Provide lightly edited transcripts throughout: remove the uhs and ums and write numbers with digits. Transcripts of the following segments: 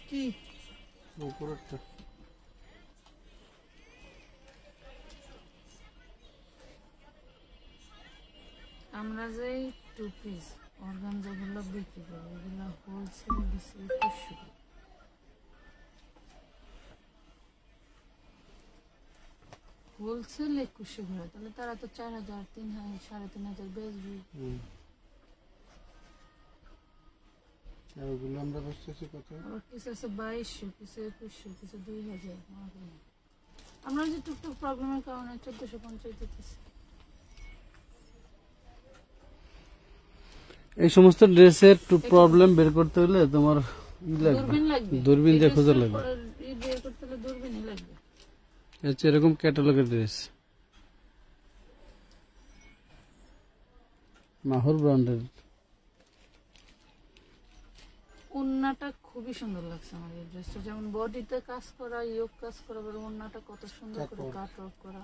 কি উপরেরটা আমরা যে টু পিস অর্গানজা গুলো বিক্রি করি এগুলো হোলসেল দিচ্ছি 2100 হোলসেল 2100 করে, তাহলে তারা তো 4000 3000 3500 বেচবে। ওগুলো আমরা বসতেছি কত? আবার কিছু আছে 2200, কিছু 2100, কিছু 2000। আমরা যে টুকটাক প্রবলেমের কারণে 1450 দিতেছি। এই সমস্ত ড্রেসের প্রবলেম বের করতে হলে তোমার দূরবীন লাগবে, দূরবীন দিয়ে খোঁজা লাগবে, বের করতে হলে দূরবীনই লাগবে। হচ্ছে এরকম ক্যাটালগের ড্রেস, মাহর ব্র্যান্ডের। ওন্নাটা খুবই সুন্দর লাগছে আমার এই ড্রেসটা, যেমন বডিতে কাজ করা, ইয়োক কাজ করা, ওন্নাটা কত সুন্দর করে কাট ওয়ার্ক করা।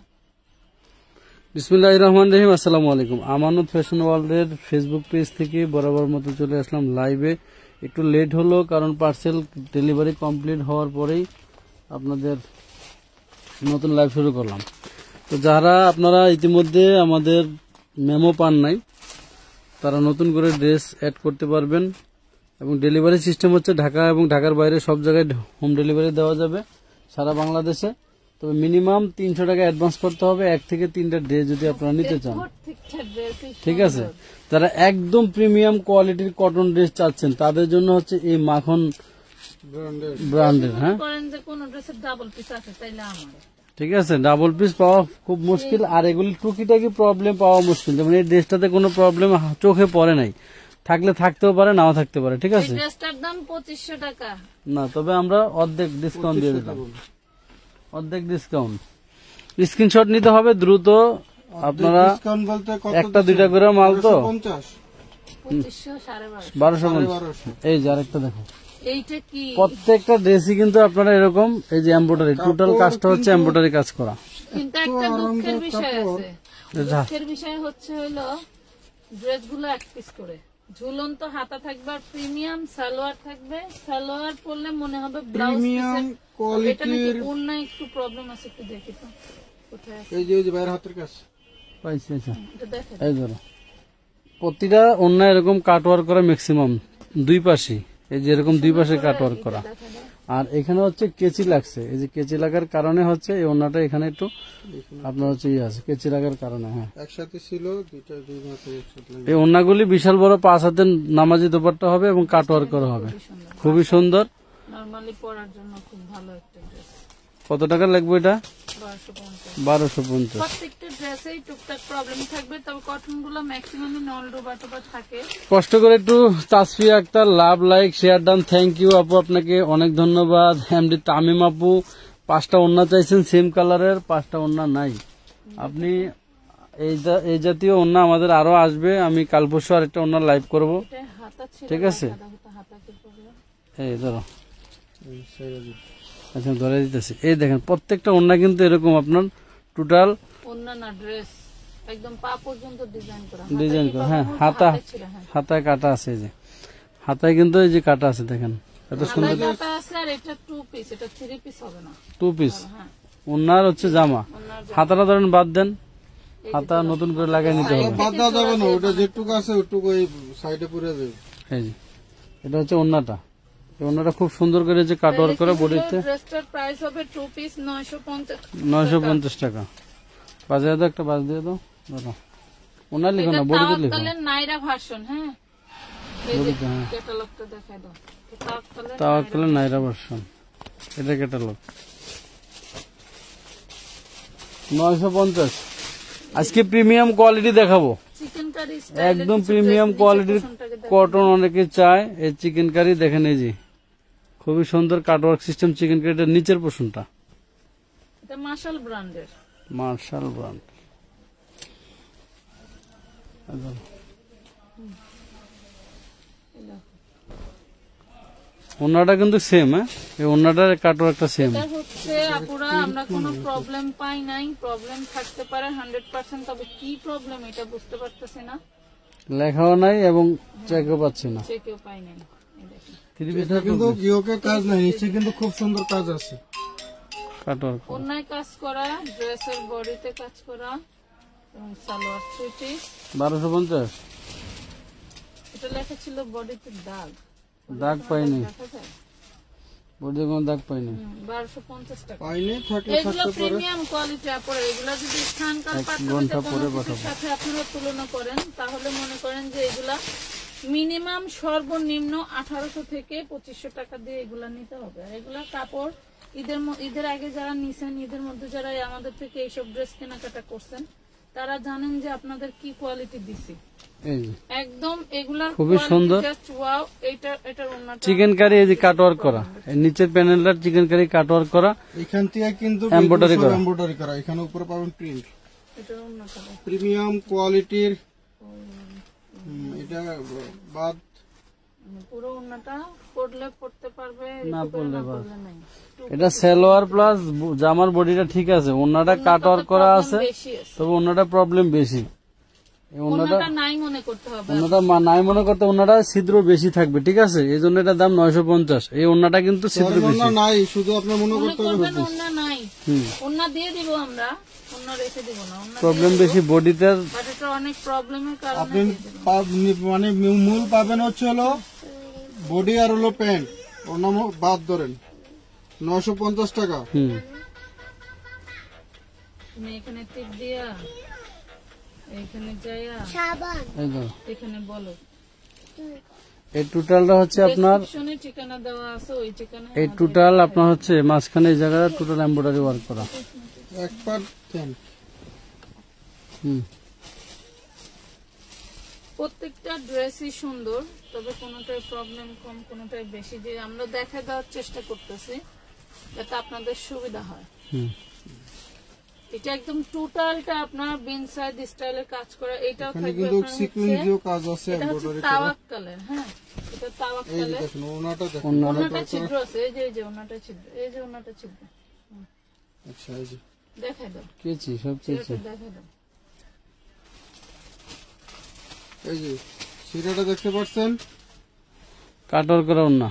বিসমিল্লাহির রহমানির রহিম। আসসালামু আলাইকুম। আমানত ফ্যাশন ওয়ার্ল্ডের ফেসবুক পেজ থেকে বরাবর মতো চলে আসলাম লাইভে। একটু লেট হলো কারণ পার্সেল ডেলিভারি কমপ্লিট হওয়ার পরেই আপনাদের নতুন লাইভ শুরু করলাম। তো যারা আপনারা ইতিমধ্যে আমাদের মেমো পান নাই তারা নতুন করে ড্রেস অ্যাড করতে পারবেন, এবং ডেলিভারি সিস্টেম হচ্ছে ঢাকা এবং ঢাকার বাইরে সব জায়গায় হোম ডেলিভারি দেওয়া যাবে সারা বাংলাদেশে। তবে মিনিমাম 300 টাকা অ্যাডভান্স করতে হবে 1 থেকে 3টা ড্রেস যদি আপনারা নিতে চান। ঠিক আছে, যারা একদম প্রিমিয়াম কোয়ালিটির কটন ড্রেস চাচ্ছেন তাদের জন্য হচ্ছে এই মাখন ব্র্যান্ডের। হ্যাঁ, ঠিক আছে, ডাবল পিস পাওয়া খুব মুশকিল, আর এগুলি টুকিটাকি প্রবলেম পাওয়া মুশকিল। যেমন এই ড্রেসটাতে কোনো প্রবলেম চোখে পড়ে নাই, থাকলে থাকতেও পারে নাও থাকতে পারে। ঠিক আছে, দাম 2500 টাকা না, তবে আমরা অর্ধেক ডিসকাউন্ট দিয়ে দিলাম, অর্ধেক ডিসকাউন্ট। স্ক্রিনশট নিতে হবে দ্রুত আপনারা, একটা দুইটা করে মাল তো 1250। এই যে আরেকটা দেখো, এইটা কি প্রত্যেকটা ড্রেসই কিন্তু আপনারা এরকম এই যে এমব্রয়ডারি, টোটাল কাজটা হচ্ছে এমব্রয়ডারি কাজ করা। কিন্তু একটা দুঃখের বিষয় আছে, দুঃখের বিষয় হচ্ছে হলো ড্রেসগুলো এক পিস করে ঝুলন্ত হাতা থাকবে, আর প্রিমিয়াম সালোয়ার থাকবে। সালোয়ার পরলে মনে হবে ব্লাউজ পিসের, এটা নাকি ওন্না একটু প্রবলেম আছে, একটু দেখি তো কোথায় আছে। এই যে বাইরের হাতের কাজ পাইছি। আচ্ছা, এটা দেখেন, এই ধরো প্রতিটা অন্য এরকম কাট ওয়ার্ক করা, ম্যাক্সিমাম দুই পাশে, এই যে এরকম দুই পাশে কাট ওয়ার্ক করা। আর এখানে হচ্ছে কেচি লাগছে, এই যে কেচি লাগার কারণে হচ্ছে এই ওন্নাটা এখানে একটু আপনার হচ্ছে ইয়ে আছে, কেচি লাগার কারণে। হ্যাঁ, একসাথে ছিল দুইটা, দুই মাসে একসাথে। এই ওন্নাগুলি বিশাল বড় 5 হাতের নামাজি দোপাট্টা হবে এবং কাট ওয়ার্ক করা হবে, খুবই সুন্দর। নরমালি পরার জন্য খুব ভালো একটা ড্রেস। কত টাকা লাগবে এটা? 1250। প্রত্যেকটা ড্রেসেই টুকটাক প্রবলেম থাকবে, তবে কটন গুলো ম্যাক্সিমামই নল ডোবা থাকে। কষ্ট করে একটু Tasfia Akter love, like, share done, thank you আপু, আপনাকে অনেক ধন্যবাদ। এমডি তামিম আপু 5টা ওন্না চাইছেন সেম কালারের, 5টা ওন্না নাই। আপনি এই জাতীয় ওন্না আমাদের আরো আসবে, আমি কাল পরশু আরেকটা ওন্না লাইভ করব। ঠিক আছে, এই ধরো, আচ্ছা ধরে দিতেছি। এই দেখেন প্রত্যেকটা ওন্না কিন্তু এরকম আপনার টোটাল ওন্না না ড্রেস একদম পা পর্যন্ত ডিজাইন করা। হ্যাঁ, হাতায় কাটা আছে, এই যে হাতায় কিন্তু এই যে কাটা আছে, দেখেন এত সুন্দর কাটা আছে। আর এটা 2 পিস, এটা 3 পিস হবে না, 2 পিস ওন্নার হচ্ছে জামা। হাতাটা ধরেন বাদ দেন, হাতা নতুন করে লাগাই নিতে হবে, বাদ দেওয়া যাবে না, ওটা যেটুকু আছে ওটুকু এই সাইডে পুরে যাবে। এই যে এটা হচ্ছে ওন্নাটা, এই ওন্নাটা খুব সুন্দর করে যে কাট ওয়ার্ক করে বডিতে। ড্রেসটার প্রাইস হবে 2 পিস 950 টাকা। বাজারে দাও, একটা বাজ দিয়ে দাও, ধরো ওন্না লিখো না, বডিতে লিখো। নাইরা ভার্সন। হ্যাঁ, বডিতে। হ্যাঁ, ক্যাটালগটা দেখাই দাও। তাওয়াক্কালের নাইরা ভার্সন, এটা ক্যাটালগ 950। আজকে প্রিমিয়াম কোয়ালিটি দেখাবো, চিকেন কারি একদম প্রিমিয়াম কোয়ালিটির কটন অনেকে চায়। এই চিকেন কারি দেখেন, এই যে খুবই সুন্দর কাটওয়ার্ক সিস্টেম চিকেন কারিটার নিচের পোর্শনটা। এটা মার্শাল ব্র্যান্ডের, মার্শাল ব্র্যান্ড। ওন্নাটা কিন্তু সেম। হ্যাঁ, এই ওন্নাটার কাটওয়ার্কটা সেম। এটা হচ্ছে আপুরা আমরা কোনো প্রবলেম পাই নাই, প্রবলেম থাকতে পারে 100%, তবে কি প্রবলেম এটা বুঝতে পারতেছি না, লেখাও নাই এবং চেকও পাচ্ছি না। চেকও পাই নাই। এই দেখেন থ্রি পিস এটা কিন্তু ইয়োকে কাজ নাই, নিচে কিন্তু খুব সুন্দর কাজ আছে। কাটওয়ার্ক অন্যায় কাজ করা, ড্রেসের বডিতে কাজ করা এবং সালোয়ার থ্রি পিস। 1250। এটা লেখা ছিল বডিতে দাগ, দাগ পাইনি, দেখা যায় বডিতে কোনো দাগ পাইনি। 1250 টাকা। পাইনি, থাকলে এগুলো থাকতে পারে। প্রিমিয়াম কোয়ালিটি আপরে, এগুলো যদি স্থানকাল পাত্রের সাথে আপনারা তুলনা করেন তাহলে মনে করেন যে এগুলা মিনিমাম সর্বনিম্ন 1800 থেকে 2500 টাকা দিয়ে এগুলা নিতে হবে। আর এগুলা কাপড় ঈদের আগে যারা নিছেন, ঈদের মধ্যে যারা আমাদের থেকে এইসব ড্রেস কেনাকাটা করছেন, তারা জানেন যে আপনাদের কি কোয়ালিটি দিছি। এই যে একদম এগুলা খুবই সুন্দর। Just wow. এটার ওন্নাটা চিকেন কারি, এই যে কাটওয়ার্ক করা, এই নিচের প্যানেলটা চিকেন কারি কাটওয়ার্ক করা, এখান থেকে কিন্তু এমব্রয়ডারি করা। এমব্রয়ডারি করা, এখানে উপরে পাবেন প্রিন্ট, এটার ওন্নাটা প্রিমিয়াম কোয়ালিটির। এটা বাদ পুরো ওন্নাটা পরলে পড়তে পারবে, না পরলে বাস। পরলে নাই। এটা সালোয়ার প্লাস জামার বডিটা ঠিক আছে, ওন্নাটা কাটওয়ার্ক করা আছে, বেশি আছে। তবে ওন্নাটা প্রবলেম বেশি। এই ওন্নাটা ওন্নাটা নাই মনে করতে হবে। ওন্নাটা নাই মনে করতে, ওন্নাটা ছিদ্র বেশি থাকবে, ঠিক আছে, এই জন্য এটার দাম 950। এই ওন্নাটা কিন্তু ছিদ্র বেশি। না নাই, শুধু আপনার মনে মনে করতে হবে। করবেন ওন্না নাই, ওন্না দিয়ে দিব আমরা, ওন্না রেখে দিব না। ওন্না প্রবলেম বেশি বডিতে। বাট এটা অনেক প্রবলেমের কারণে আপনি দিয়ে দিব। মানে মূল পাবেন হচ্ছে হলো বডি আর হলো প্যান্ট, ওর নাম বাদ ধরেন 950 টাকা। তুমি এখানে টিপ দিয়া, এখানে যাইয়া, এই তো এখানে বলো। এই টোটালটা হচ্ছে আপনার, ডেসক্রিপশনে ঠিকানা দেওয়া আছে, ওই ঠিকানায় এই টোটাল আপনার হচ্ছে মাঝখানে এই জায়গাটা টোটাল এমব্রয়ডারি ওয়ার্ক করা। এক পার দেন। প্রত্যেকটা ড্রেসই সুন্দর, তবে কোনোটাই প্রবলেম কম, কোনোটাই বেশি। যে আমরা দেখা দেওয়ার চেষ্টা করতেছি যাতে আপনাদের সুবিধা হয়। এটা একদম টোটালটা আপনার বিন সাইড স্টাইলের কাজ করা। এটাও এখানে থাকবে কিন্তু আপনার সিকোয়েন্সিও কাজ আছে, এটা হচ্ছে এমব্রয়ডারি করা। তাওয়াক কালার। হ্যাঁ, এটা তাওয়াক এই যে কালার। দেখুন ওনাটা দেখুন। ওনাটা ছিদ্র আছে, এই যে ওনাটা ছিদ্র, এই যে ওনাটা ছিদ্র। আচ্ছা, এই যে দেখাই দাও, কেচি সব কেচি। এটা দেখাই দাও। এই যে সিরাটা দেখতে পাচ্ছেন, কাটওয়ার্ক করা ওন্না।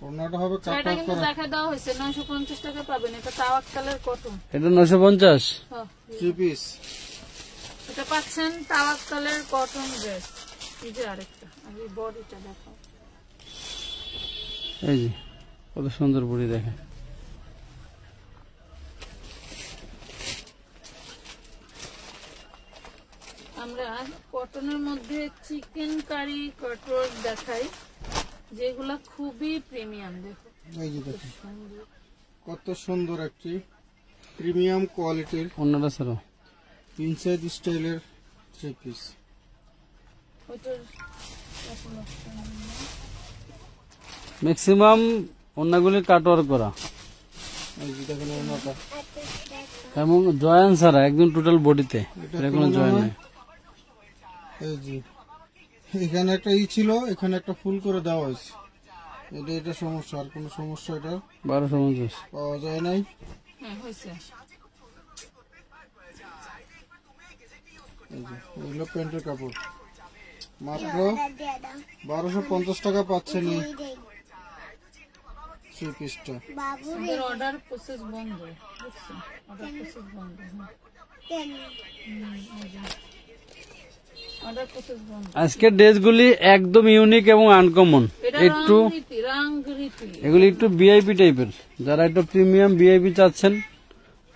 ওনাটা হবে এটা কাটা কিন্তু করা। দেখা দেওয়া হয়েছে 950 টাকা পাবেন। এটা তাওয়াক কালার কটন। এটা 950। হ্যাঁ, থ্রি পিস। এটা পাচ্ছেন তাওয়াক কালার কটন ড্রেস। এই যে আরেকটা, আমি বডিটা দেখাও। এই যে কত সুন্দর বডি দেখে। আমরা কটনের মধ্যে চিকেন কারি কাটওয়ার্ক দেখাই, যেগুলা খুবই প্রিমিয়াম। দেখো এই যে দেখুন কত সুন্দর একটি প্রিমিয়াম কোয়ালিটির ওন্নাটা ছাড়ো, ইনসাইড স্টাইলের থ্রি পিস। ওইটার ম্যাক্সিমাম ওন্নাগুলি কাটওয়ার্ক করা এই যে দেখুন ওনাটা এবং জয়েন ছাড়া একদম টোটাল বডিতে, এটা কোনো জয়েন নেই। এই যে এখানে একটা ছিল, এখানে একটা ফুল করে দেওয়া হয়েছে। এটা সমস্যা, আর কোনো সমস্যা এটা 1250। পাওয়া যায় নাই। হ্যাঁ হয়েছে। এই যে এগুলো প্যান্টের কাপড়, মাত্র 1250 টাকা পাচ্ছেন এই থ্রি পিসটা। আমাদের অর্ডার প্রসেস বন্ধ, বুঝছেন? অর্ডার প্রসেস বন্ধ। অর্ডার প্রসেস বন্ধ। আজকের ড্রেসগুলি একদম ইউনিক এবং আনকমন। এটা একটু রাংরীতি। এগুলি একটু ভিআইপি টাইপের, যারা একটু প্রিমিয়াম ভিআইপি চাচ্ছেন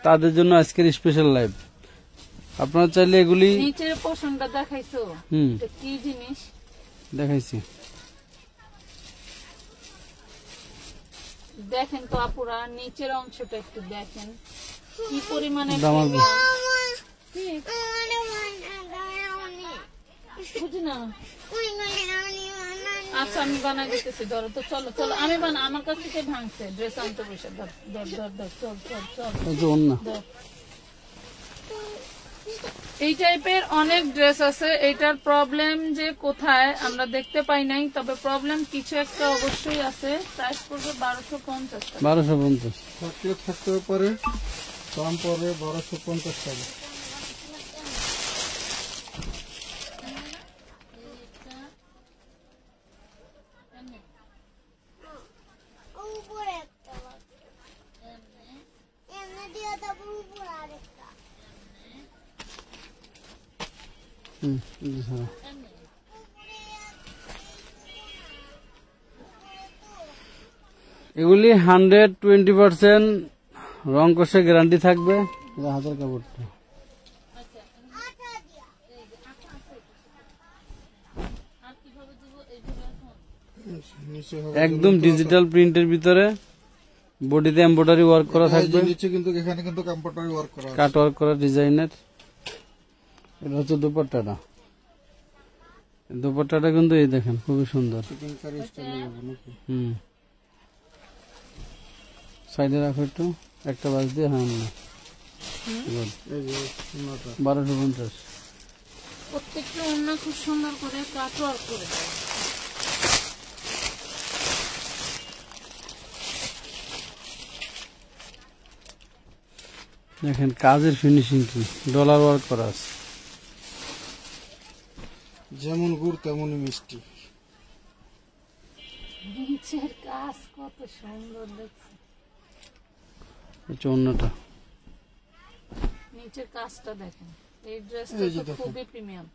তাদের জন্য আজকের স্পেশাল লাইভ। আপনারা চাইলে এগুলি নিচের পোর্শনটা দেখাইছো, এটা কি জিনিস দেখাইছি, দেখেন তো আপুরা, নিচের অংশটা একটু দেখেন কি পরিমাণে দামাল। বুঝি না। আচ্ছা আমি বানাই দিতেছি, ধরো তো। চলো চলো, আমি আমার কাছ থেকে ভাঙছে ড্রেস আনতে বসে। ধর ধর ধর ধর, চল চল চল। এই যে ওন্না, ধর। এই টাইপের অনেক ড্রেস আছে। এটার প্রবলেম যে কোথায় আমরা দেখতে পাই নাই, তবে প্রবলেম কিছু একটা অবশ্যই আছে। প্রাইস পড়বে 1250 টাকা। 1250। থাকলে থাকতে পারে, দাম পড়বে 1250 টাকা। জি স্যার। এগুলি 120% রং কষে গ্যারান্টি থাকবে। এটা হাতের কাপড়টা নিচে হবে একদম ডিজিটাল প্রিন্টের ভিতরে, বডিতে এমব্রয়ডারি ওয়ার্ক করা থাকবে, নিচে কিন্তু এখানে কিন্তু কম্পিউটারি ওয়ার্ক করা আছে। কাট ওয়ার্ক করা ডিজাইনের। এটা হচ্ছে দুপাট্টাটা। দুপাট্টাটা কিন্তু এই দেখেন খুবই সুন্দর। চিকেন কারি স্টাইলে হবে নাকি? সাইডে রাখো একটু, একটা বাজ দিয়ে। হ্যাঁ না, এই যে ওনাটা 1250। প্রত্যেকটা ওড়না খুব সুন্দর করে কাট ওয়ার্ক করে দেয়। দেখেন কাজের ফিনিশিং কি, ডলার ওয়ার্ক করা আছে। যেমন গুড় তেমনই মিষ্টি। নিচের কাজ কত সুন্দর দেখছে, হচ্ছে অন্যটা। নিচের কাজটা দেখেন। এই এই যে ড্রেসটা দেখেন। খুবই প্রিমিয়াম।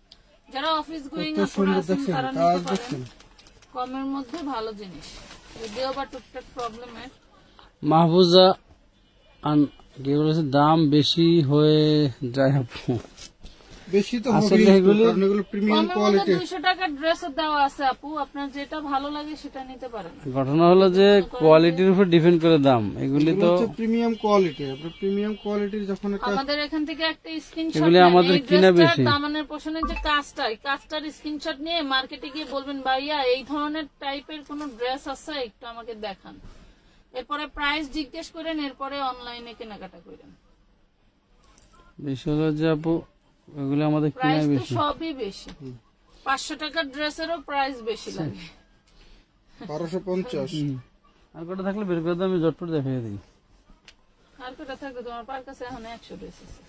যারা অফিস গোয়িং কত সুন্দর দেখছেন, তারা কাজ নিতে দেখছেন। পারেন। কমের মধ্যে ভালো জিনিস, যদিও বা টুকটাক প্রবলেমের। মাহফুজা কি বলেছে, দাম বেশি হয়ে যায় আপু। বেশি তো আসলে হবে, এগুলি- কারণ এগুলো প্রিমিয়াম কমের মধ্যে কোয়ালিটি। 200 টাকার ড্রেসও দেওয়া আছে আপু, আপনার যেটা ভালো লাগে সেটা নিতে পারেন। ঘটনা হলো যে কোয়ালিটির উপর ডিপেন্ড করে দাম। এগুলি এগুলো তো হচ্ছে প্রিমিয়াম কোয়ালিটি। আপনি প্রিমিয়াম কোয়ালিটির যখন একটা আমাদের এখান থেকে একটা স্ক্রিনশট এগুলি আমাদের কিনা বেশি। দামানের পোষণের যে কাজটা, এই কাজটার স্ক্রিনশট নিয়ে মার্কেটে গিয়ে বলবেন ভাইয়া এই ধরনের টাইপের কোন ড্রেস আছে একটু আমাকে দেখান। এরপরে প্রাইস জিজ্ঞেস করেন, এরপরে অনলাইনে কেনাকাটা করেন। বেশি হলো যে আপু এগুলি আমাদের কিনা প্রাইস তো বেশি। সবই বেশি। 500 টাকার ড্রেসেরও প্রাইস বেশি লাগে। 1250। আর কটা থাকলে বের করে দাও, আমি জটপট দেখাই দিই। আর কটা থাকবে তোমার পার কাছে? এখন 100 ড্রেস আছে।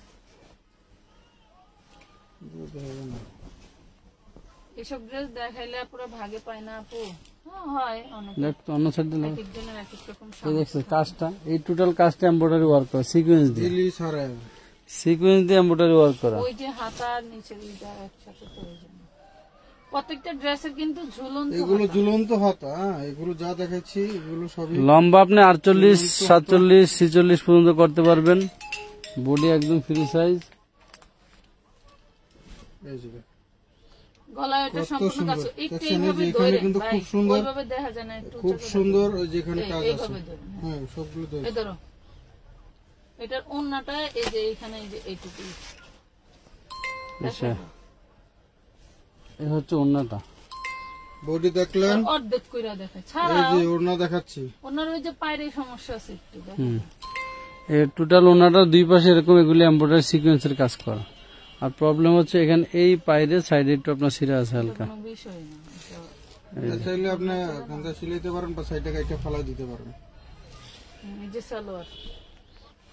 এসব ড্রেস দেখাইলে পুরো ভাগে পায় না আপু। হ্যাঁ, হয় অনেক, দেখ তো অন্য সাইড দিলে। এক একজনের এক এক রকম এই স্বাদ। দেখছো কাজটা, এই টোটাল কাজটা এমব্রয়ডারি ওয়ার্ক করা, সিকোয়েন্স দিয়ে, দিল্লি সারা সিকোয়েন্স দিয়ে এমব্রয়ডারি ওয়ার্ক করা। ওই যে হাতা আর নিচের এইটা একসাথে প্রয়োজন। প্রত্যেকটা ড্রেসের কিন্তু ঝুলন্ত এগুলো হাতা। ঝুলন্ত হাতা। এগুলো যা দেখাচ্ছি এগুলো সবই লম্বা আপনি 48, 47, 46 পর্যন্ত করতে পারবেন। বডি একদম ফ্রি সাইজ। এই যে গলায় এটা কত সম্পূর্ণ কাজ। সুন্দর। একটু দেখছেন এই এইভাবে যে এখানে ধরে কিন্তু ভাই, খুব সুন্দর, ওইভাবে দেখা যায় না, একটু খুব উঁচা করে সুন্দর ওই যেখানে এই- কাজ আছে। এইভাবে ধরে, হ্যাঁ। হ্যাঁ সবগুলো তো এই ধরো, এটার ওন্নাটা এই যে এইখানে, এই যে এইটুকু। আচ্ছা, এই হচ্ছে ওন্নাটা। বডি দেখলেন, অর্ধেক কইরা দেখায় এই ছাড়া যে ওড়না দেখাচ্ছি। ওনার ওই যে পায়ের সমস্যা আছে একটু দেখো। এই টোটাল ওন্নাটা দুই পাশে এরকম এগুলি এমব্রয়ডারি সিকোয়েন্সের কাজ করা। আর প্রবলেম হচ্ছে এখানে এই পায়ের সাইডে একটু আপনার সিরা আছে হালকা। কোনো বিষয় না এটা। এটা চাইলে আপনি এখান থেকে সিলাইতে পারেন বা সাইডে কাইটে ফালাই দিতে পারেন। এই যে সালোয়ার,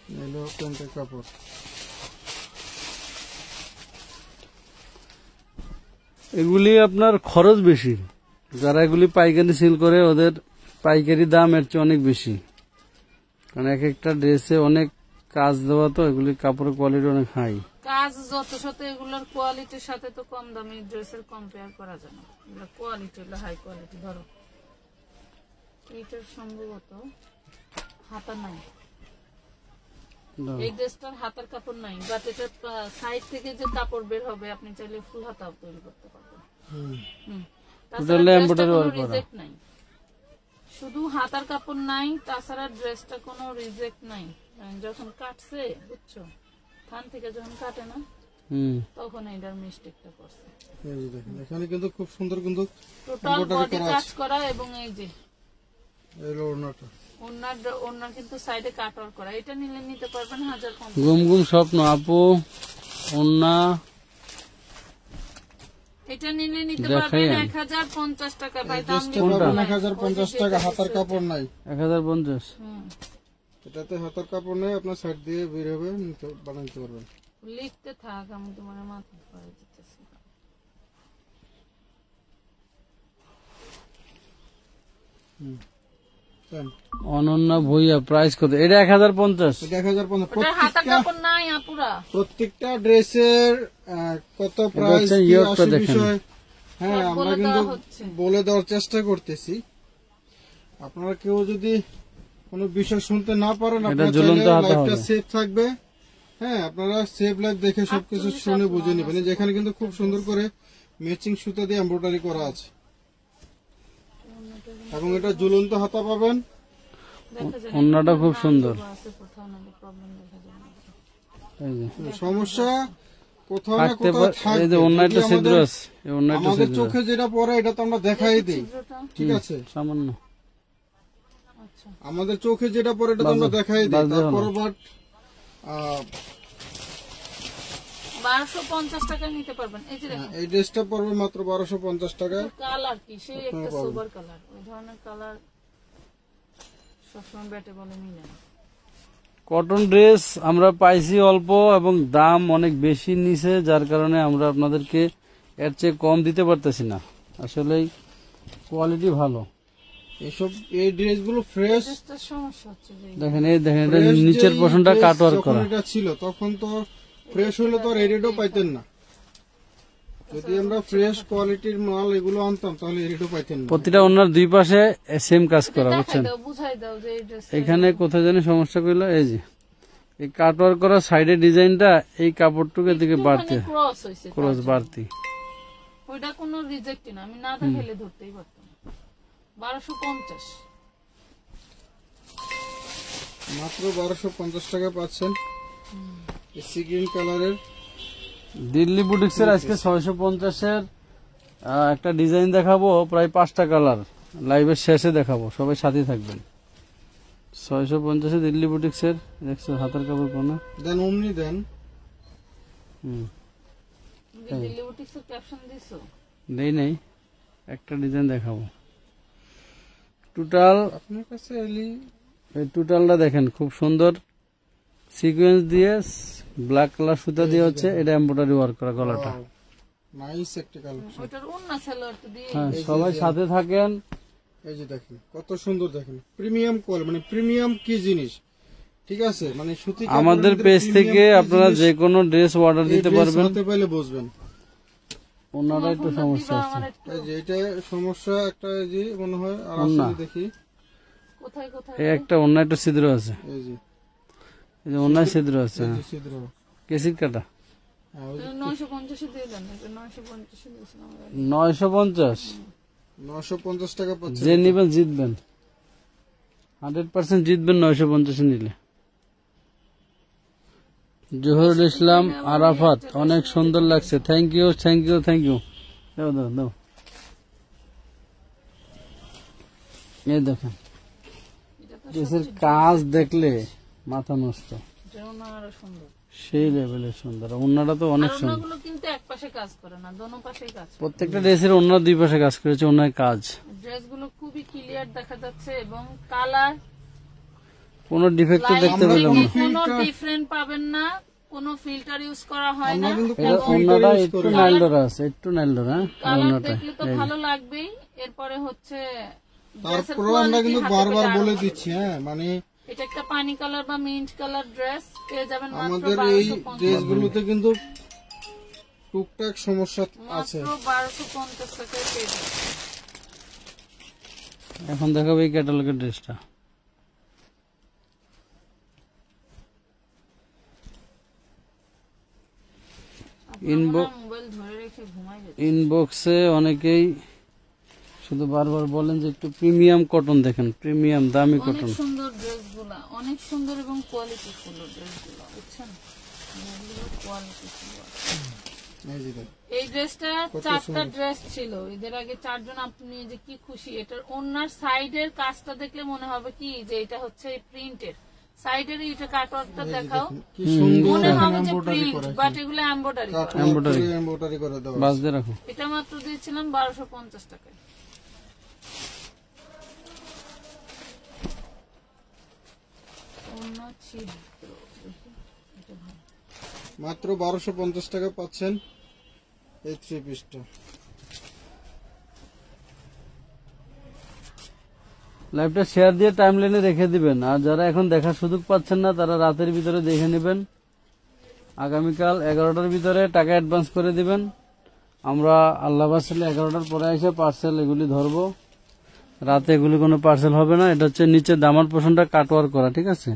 এলো প্যান্টের কাপড়। এগুলি আপনার খরচ বেশি। যারা এগুলি পাইকারি সেল করে ওদের পাইকারি দাম এর চেয়ে অনেক বেশি, কারণ এক একটা ড্রেসে অনেক কাজ দেওয়া, তো এগুলি কাপড়ের কোয়ালিটি অনেক হাই। কাজ যত সাথে এগুলোর কোয়ালিটির সাথে তো কম দামি ড্রেসের কম্পেয়ার করা যায় না। এগুলো কোয়ালিটি হলো হাই কোয়ালিটি। ধরো এইটার সম্ভবত হাতা নাই, এই ড্রেসটার হাতার কাপড় নাই, বাট এটার সাইড থেকে যে কাপড় বের হবে আপনি চাইলে ফুল হাতাও তৈরি করতে পারবেন। তাছাড়া Total ড্রেসটা embroidery কোনো work করা। রিজেক্ট নাই, শুধু হাতার কাপড় নাই, তাছাড়া ড্রেসটা কোনো রিজেক্ট নাই। যখন কাটছে বুঝছো, থান থেকে যখন কাটে না তখন এটার মিস্টেকটা করছে। এই যে দেখেন এখানে কিন্তু খুব সুন্দর কিন্তু টোটাল বডি কাজ করা, এবং এই যে এলো ওড়নাটা। ওনার কিন্তু সাইডে কাটার করা। এটা নিলে নিতে পারবেন 1050। গুম গুম স্বপ্ন আপু ওন্না এটা নিলে নিতে দেখাই পারবেন আমি। 1050 টাকা। ভাই দাম ড্রেসটা নিতে পাবেন হবে। 1050 টাকা, হাতার কাপড় নাই। 1050। এটাতে হাতার কাপড় নেই, আপনার সাইড দিয়ে বের হবে, বানাইতে পারবেন। লিখতে থাক, আমি তোমার মাথা করে দিতেছি। দেন। অনন্যা ভুইয়া, প্রাইস কত? এটা 1050। এটা 1050। ওটা হাতা কাপড় নাই আপুরা। প্রত্যেকটা ড্রেসের কত প্রাইস হচ্ছে কি ইয়োগটা আসে দেখেন। বিষয়, হ্যাঁ সব আমরা বলে কিন্তু দেওয়া হচ্ছে। বলে দেওয়ার চেষ্টা করতেছি। আপনারা কেউ যদি কোনো বিষয় শুনতে না পারেন, এটা আপনারা ঝুলন্ত চাইলে হাতা লাইভটা হবে। সেভ থাকবে। হ্যাঁ, আপনারা সেভ লাইভ দেখে সবকিছু শুনে বুঝে নেবেন। এই যে এখানে কিন্তু খুব সুন্দর করে ম্যাচিং সুতা দিয়ে এমব্রয়ডারি করা আছে, এবং এটা ঝুলন্ত হাতা পাবেন। দেখা যায় ওন্নাটা খুব সুন্দর। আছে কোথাও না প্রবলেম দেখা যায় না। এই যে সমস্যা কোথাও না থাকতে কোথাও পারে। এই থাকবে। যে ওন্নাটা যদি ছিদ্র আমাদের- আছে, এই ওন্নাটা আমাদের ছিদ্র চোখে যেটা পড়ে এটা তো আমরা দেখাই দিই, ছিদ্রটা ঠিক আছে? সামান্য। আচ্ছা আমাদের চোখে যেটা পড়ে এটা তো আমরা দেখাই দিই। বাজে হলো। তারপরে বাট 1250 টাকা নিতে পারবেন। এই যে দেখুন এই ড্রেসটা পড়বে মাত্র 1250 টাকা। কালার কি সেই একটা সোবার কালার, ওই ধরনের কালার সবসময় ব্যাটে বলে নিয়ে নেন। কটন ড্রেস আমরা পাইছি অল্প এবং দাম অনেক বেশি নিচে, যার কারণে আমরা আপনাদেরকে এর চেয়ে কম দিতে পারতেছি না। আসলেই কোয়ালিটি ভালো। এই ড্রেসগুলো ফ্রেশ। একটা সমস্যা হচ্ছে যে দেখেন, এই দেখেন, এটা নিচের পোর্শনটা কাটওয়ার্ক যখন করা। এটা ছিল তখন তো ফ্রেশ হলে তো আর এই রেটও পাইতেন না। যদি আমরা ফ্রেশ কোয়ালিটির মাল এগুলো আনতাম তাহলে এই রেটও পাইতেন না। প্রতিটা ওনার দুই পাশে সেম কাজ করা, দেখাই বুঝছেন? দাও, বুঝাই দাও যে এই ড্রেস এখানে কোথায় জানি সমস্যা করলো, এই যে এই কাটওয়ার্ক করা সাইডের ডিজাইনটা এই কাপড়টুকু এদিকে বাড়তি, ক্রস হইছে, ক্রস বাড়তি। ওইটা কোনো রিজেক্টই না, আমি না দেখাইলে ধরতেই পারতাম। 1250 মাত্র 1250 টাকা পাচ্ছেন এই সি গ্রিন কালারের। দিল্লি বুটিক্সের আজকে 650-এর একটা ডিজাইন দেখাবো, প্রায় 5টা কালার লাইভের শেষে দেখাবো, সবাই সাথে থাকবেন। 650-এ দিল্লি বুটিক্সের, দেখছো হাতের কাপড় কোনা। দেন অমনি দেন। দিল্লি বুটিক্সের ক্যাপশন দিছো? দেই নাই, একটা ডিজাইন দেখাবো। টোটাল আপনার কাছে এলি এই টোটালটা দেখেন, খুব সুন্দর সিকোয়েন্স দিয়ে ব্ল্যাক কালার সুতা দিয়ে হচ্ছে এটা এমব্রয়ডারি ওয়ার্ক করা গলাটা। নাইস একটা কালেকশন। ওইটার অন্য সালোয়ার তো দিয়ে হ্যাঁ, সবাই সাথে থাকেন। এই যে দেখেন কত সুন্দর, দেখেন প্রিমিয়াম কোয়ালিটি, মানে প্রিমিয়াম কি জিনিস, ঠিক আছে? মানে সুতি কাপড়ের আমাদের ভিতরে পেজ premium থেকে কি আপনারা জিনিস, যে কোনো ড্রেস অর্ডার এই দিতে dress পারবেন। হাতে পাইলে বুঝবেন। ওনারা একটু সমস্যা আছে। আমার একটু এই যে এটা সমস্যা একটা, এই যে মনে হয় আর অন্য। আসলে দেখি কোথায় কোথায় এই একটা অন্য একটা ছিদ্র আছে, এই যে এই যে অন্য ছিদ্র আছে, এই যে ছিদ্র। কেসির কাটা। হ্যাঁ, ওই যে 950 দিয়ে দেন, এটা 950 দিয়েছিলাম আমরা। 950। 950 টাকা পাচ্ছেন। যে নিবেন জিতবেন, 100% জিতবেন 950 নিলে। জহুরুল ইসলাম আরাফাত, অনেক সুন্দর লাগছে, thank you thank you thank you. দাও দাও দাও, এই দেখেন এটা তো ড্রেসের কাজ দেখলে মাথা নষ্ট, এটাও না আরো সুন্দর। সেই লেভেলের সুন্দর। অন্যটা তো অনেক আর সুন্দর, অন্যগুলো কিন্তু এক পাশে কাজ করে না, দোনো পাশেই কাজ করে। প্রত্যেকটা ড্রেসের অন্য দুই পাশে কাজ করেছে, অন্য কাজ। ড্রেসগুলো খুবই ক্লিয়ার দেখা যাচ্ছে এবং কালার কোনো ডিফেক্ট দেখতে পেলাম না। কোনো ডিফারেন্ট পাবেন না, কোনো ফিল্টার ইউজ করা হয় না। আমরা কিন্তু এটা অন্যটা একটু নাইল ডরা আছে, একটু নাইল ডরা। কালার দেখলে তো ভালো লাগবেই। এরপরে হচ্ছে ড্রেসের তারপরেও আমরা quality কিন্তু হাতে বারবার পেলে বলে আরো দিচ্ছি, হ্যাঁ মানে এটা একটা পানি কালার বা মিন্ট কালার ড্রেস পেয়ে যাবেন মাত্র আমাদের এই 1250 ড্রেসগুলোতে কিন্তু টুকটাক সমস্যা আছে। মাত্র 1250 টাকায় পেয়ে যাবেন। এখন দেখাবো এই ক্যাটালগের ড্রেসটা। আপনারা মোবাইল ধরে রেখে ঘুমাই যেতে। ইনবক্সে অনেকেই শুধু বারবার বলেন যে একটু প্রিমিয়াম কটন দেখেন, প্রিমিয়াম দামি অনেক কটন। সুন্দর ড্রেসগুলা, অনেক সুন্দর এবং কোয়ালিটি ফুল ড্রেসগুলো, বুঝছেন? Quality full. এই যে দেখেন। এই ড্রেসটা 4টা ড্রেস ছিল এদের আগে, 4 জন। আপনি যে কি খুশি, এটার ওনার সাইডের কাজটা দেখলে মনে হবে কি যে এটা হচ্ছে প্রিন্টের। সাইডের এটা কাটওয়ার্কটা দেখাও, কি সুন্দর মনে হবে যে এমব্রয়ডারি প্রিন্ট, করা, বাট এগুলো এমব্রয়ডারি করা। এমব্রয়ডারি করে দেওয়া। বাস দিয়ে রাখো। এটা মাত্র দিয়েছিলাম 1250 টাকায়। অন্য ছিদ্র, এটা ভালো। মাত্র 1250 টাকা পাচ্ছেন এই থ্রি পিসটা। লাইভটা শেয়ার দিয়ে টাইমলাইনে রেখে দিবেন। আর যারা এখন দেখার সুযোগ পাচ্ছেন না তারা রাতের ভিতরে দেখে নেবেন। আগামীকাল 11টার ভিতরে টাকা অ্যাডভান্স করে দিবেন। আমরা আল্লাহ বাসালে 11টার পরে এসে পার্সেল এগুলি ধরবো। রাতে এগুলি কোনো পার্সেল হবে না। এটা হচ্ছে নিচে দামার পোষণটা কাটওয়ার করা, ঠিক আছে।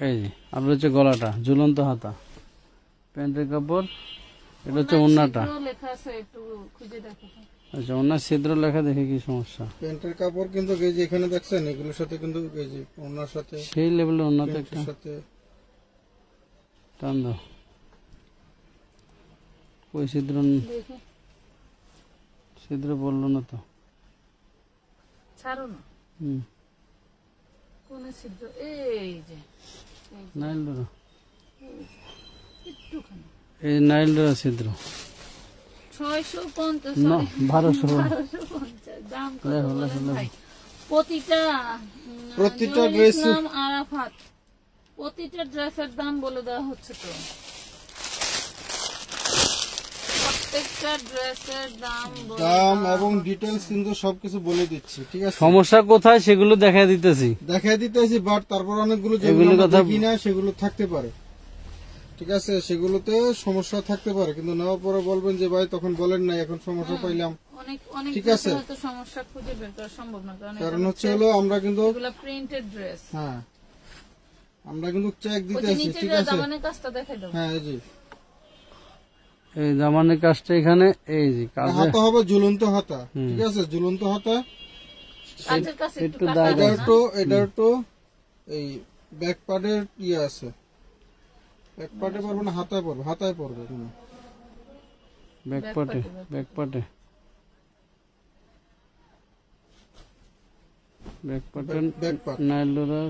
এই যে আর হচ্ছে গলাটা ঝুলন্ত হাতা, প্যান্টের কাপড়, এটা হচ্ছে ওড়নাটা। লেখা আছে, একটু খুঁজে দেখো। আচ্ছা, ওড়নার ছিদ্র লেখা দেখে কি সমস্যা? প্যান্টের কাপড় কিন্তু এই যে এখানে দেখছেন এগুলোর সাথে কিন্তু এই যে ওনার সাথে সেই লেভেলের ওড়নাতে একটা প্যান্টের সাথে টান দাও। ওই ছিদ্র দেখো, ছিদ্র বললো না তো। ছাড়ো না। কোন ছিদ্র? এই যে নাইল ডোরা, একটুখানি। এই নাইল ডোরা ছিদ্র 650 না 1200 1250 দাম কত বলেন ভাই? প্রতিটা ড্রেস ইসলাম আরাফাত প্রতিটা ড্রেসের দাম বলে দেওয়া হচ্ছে তো। প্রত্যেকটা ড্রেসের দাম দাম এবং ডিটেলস কিন্তু সবকিছু বলে দিচ্ছি, ঠিক আছে। সমস্যা কোথায় সেগুলো দেখাই দিতেছি, দেখাই দিতেছি, বাট তারপর অনেকগুলো যেগুলো আমরা দেখি না সেগুলো থাকতে পারে, ঠিক আছে। সেগুলোতে সমস্যা থাকতে পারে, কিন্তু নেওয়ার পরে বলবেন যে ভাই তখন বলেন না এখন সমস্যা পাইলাম, অনেক অনেক ঠিক আছে। হয়তো সমস্যা খুঁজে বের করা সম্ভব না, কারণ হচ্ছে হলো আমরা কিন্তু এগুলো প্রিন্টেড ড্রেস। হ্যাঁ আমরা কিন্তু চেক ওই দিতে যে আছি, নিচে ঠিক যে আছে। দামানের কাজটা দেখাই দাও। হ্যাঁ এই যে এই জামানের কাজটা এখানে, এই যে কাজে হাতা হবে ঝুলন্ত হাতা, ঠিক আছে, ঝুলন্ত হাতা। কাজের কাছে একটু একটু কাটা দাগ যায় না? এটার তো এই ব্যাক পার্টের ইয়ে আছে, ব্যাক পার্টে পড়বে না হাতায় পড়বে, হাতায় পড়বে কোনো। ব্যাকপাটে, ব্যাকপাটে, ব্যাকপাটে ব্যাক পার্ট নাইল ডোরা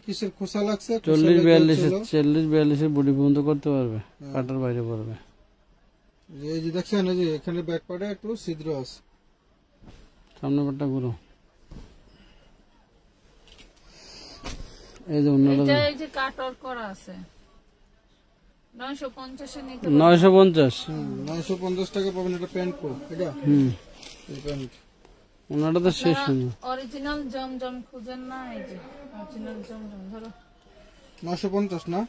কিসের খোসা লাগছে, 40-42 বডি পর্যন্ত করতে পারবে, কাটার বাইরে পড়বে। এই যে দেখছেন এই যে এখানে ব্যাক পার্টে একটু ছিদ্র আছে। সামনে পাটটা ঘুরো, এই যে অন্যটা এটা এই যে কাট আউট করা আছে 950 এ নিতে 950। 950 টাকা পাবেন। এটা প্যান্ট কো, এটা এই প্যান্ট ওনাটা তো শেষ হলো। অরিজিনাল জমজম খুঁজেন না, এই যে অরিজিনাল জমজম ধরো 950 না।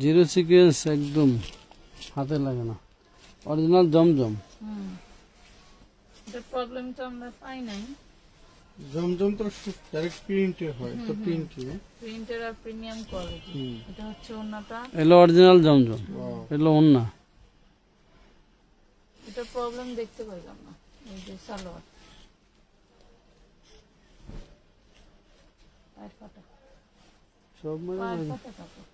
জিরো সিকোয়েন্স, একদম হাতে লাগে না, অরিজিনাল জমজম। এটা প্রবলেমটা আমরা পাই নাই। জমজম তো ডাইরেক্ট প্রিন্টের হয়, তো প্রিন্টের আর প্রিমিয়াম কোয়ালিটি। এটা হচ্ছে ওন্নাটা, এলো অরিজিনাল জমজম, এলো ওন্না। এটা প্রবলেম দেখতে পাইলাম না। এই যে সালোয়ার পায়ের ফাটা, সব মানে পায়ের ফাটা কাপড়।